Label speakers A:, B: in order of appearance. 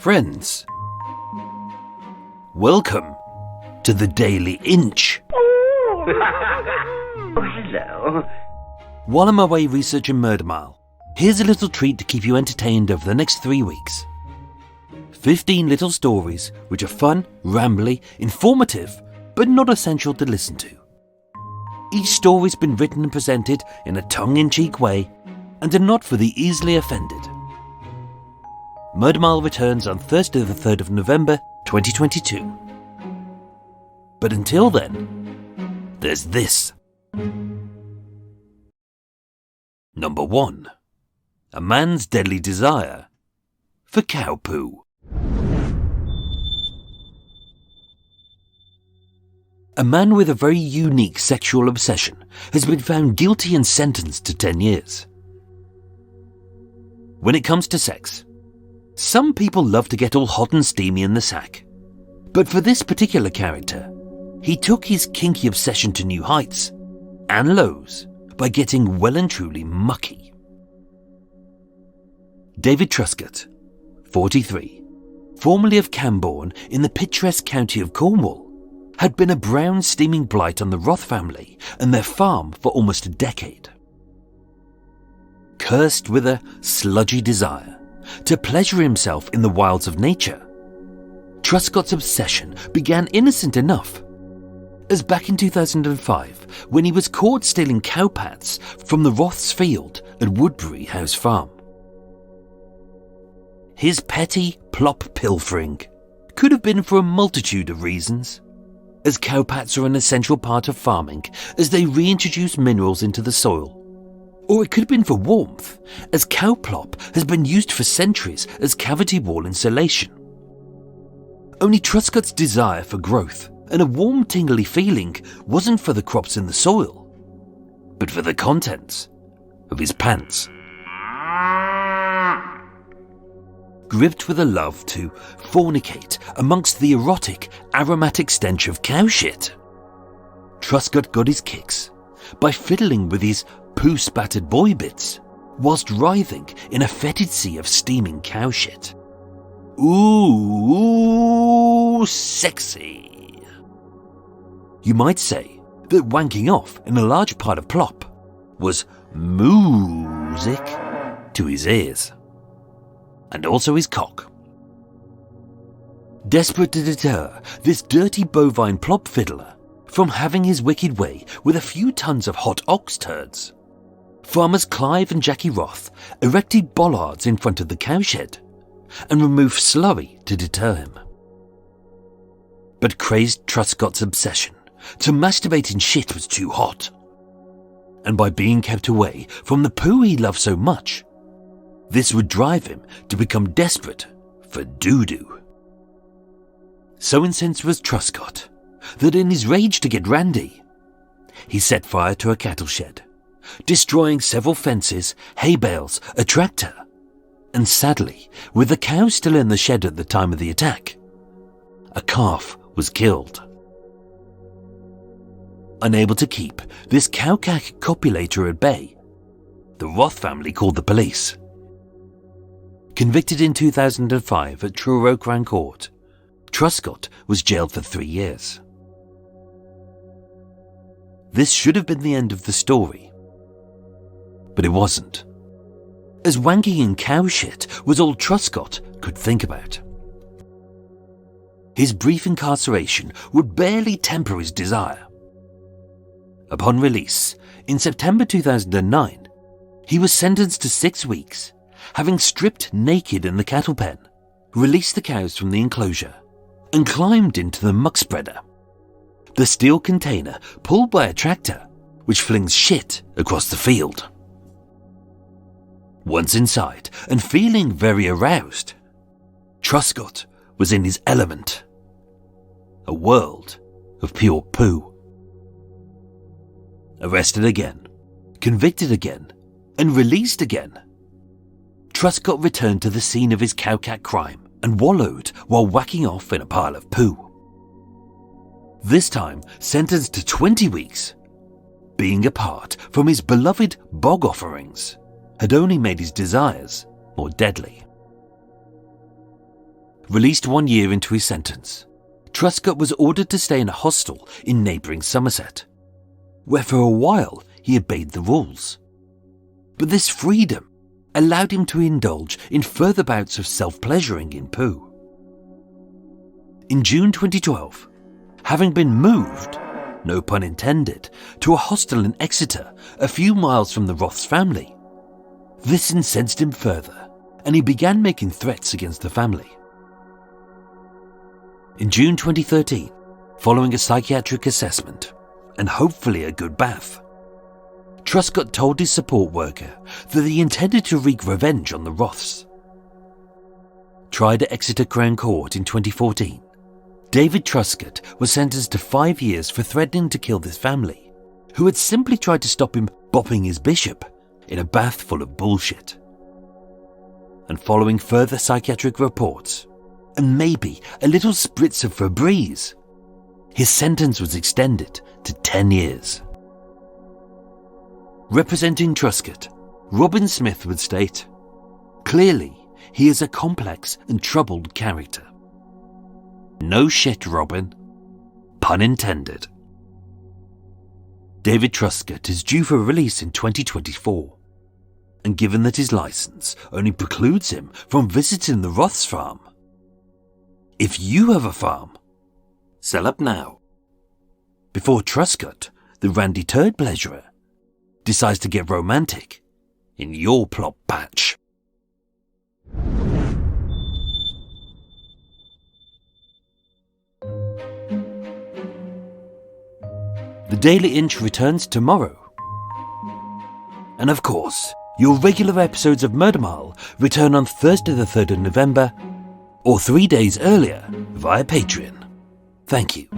A: friends. Welcome to the Daily Inch.
B: Hello.
A: While I'm away researching Murder Mile, here's a little treat to keep you entertained over the next 3 weeks. 15 little stories which are fun, rambly, informative, but not essential to listen to. Each story's been written and presented in a tongue-in-cheek way and are not for the easily offended. Murder Mile returns on Thursday the 3rd of November 2022. But until then, there's this. Number 1. A man's deadly desire for cow poo. A man with a very unique sexual obsession has been found guilty and sentenced to 10 years. When it comes to sex, some people love to get all hot and steamy in the sack. But for this particular character, he took his kinky obsession to new heights and lows by getting well and truly mucky. David Truscott, 43, formerly of Camborne in the picturesque county of Cornwall, had been a brown steaming blight on the Roth family and their farm for almost a decade. Cursed with a sludgy desire to pleasure himself in the wilds of nature, Truscott's obsession began innocent enough, as back in 2005 when he was caught stealing cow pats from the Roth's field at Woodbury House Farm. His petty plop pilfering could have been for a multitude of reasons, as cow pats are an essential part of farming as they reintroduce minerals into the soil. Or it could have been for warmth, as cow plop has been used for centuries as cavity wall insulation. Only Truscott's desire for growth and a warm tingly feeling wasn't for the crops in the soil, but for the contents of his pants. Gripped with a love to fornicate amongst the erotic, aromatic stench of cow shit, Truscott got his kicks by fiddling with his poo-spattered boy bits whilst writhing in a fetid sea of steaming cow shit. Ooh, sexy. You might say that wanking off in a large part of plop was music to his ears. And also his cock. Desperate to deter this dirty bovine plop fiddler from having his wicked way with a few tons of hot ox turds, farmers Clive and Jackie Roth erected bollards in front of the cowshed and removed slurry to deter him. But crazed Truscott's obsession to masturbate in shit was too hot, and by being kept away from the poo he loved so much, this would drive him to become desperate for doo-doo. So incensed was Truscott that in his rage to get randy, he set fire to a cattle shed, destroying several fences, hay bales, a tractor, and sadly, with the cows still in the shed at the time of the attack, a calf was killed. Unable to keep this cow-cack copulator at bay, the Roth family called the police. Convicted in 2005 at Truro Crown Court, Truscott was jailed for 3 years. This should have been the end of the story, but it wasn't, as wanking in cow shit was all Truscott could think about. His brief incarceration would barely temper his desire. Upon release, in September 2009, he was sentenced to 6 weeks, having stripped naked in the cattle pen, released the cows from the enclosure, and climbed into the muck spreader, the steel container pulled by a tractor which flings shit across the field. Once inside and feeling very aroused, Truscott was in his element, a world of pure poo. Arrested again, convicted again, and released again, Truscott returned to the scene of his cow-cat crime and wallowed while whacking off in a pile of poo. This time sentenced to 20 weeks, being apart from his beloved bog offerings had only made his desires more deadly. Released 1 year into his sentence, Truscott was ordered to stay in a hostel in neighbouring Somerset, where for a while he obeyed the rules. But this freedom allowed him to indulge in further bouts of self-pleasuring in poo. In June 2012, having been moved, no pun intended, to a hostel in Exeter, a few miles from the Roths family, this incensed him further, and he began making threats against the family. In June 2013, following a psychiatric assessment, and hopefully a good bath, Truscott told his support worker that he intended to wreak revenge on the Roths. Tried at Exeter Crown Court in 2014, David Truscott was sentenced to 5 years for threatening to kill this family, who had simply tried to stop him bopping his bishop in a bath full of bullshit. And following further psychiatric reports, and maybe a little spritz of Febreze, his sentence was extended to 10 years. Representing Truscott, Robin Smith would state, "Clearly, he is a complex and troubled character." No shit, Robin. Pun intended. David Truscott is due for release in 2024, and given that his license only precludes him from visiting the Roths farm, if you have a farm, sell up now, before Truscott, the randy turd pleasurer, decides to get romantic in your plop patch. The Daily Inch returns tomorrow. And of course, your regular episodes of Murder Mile return on Thursday the 3rd of November, or 3 days earlier via Patreon. Thank you.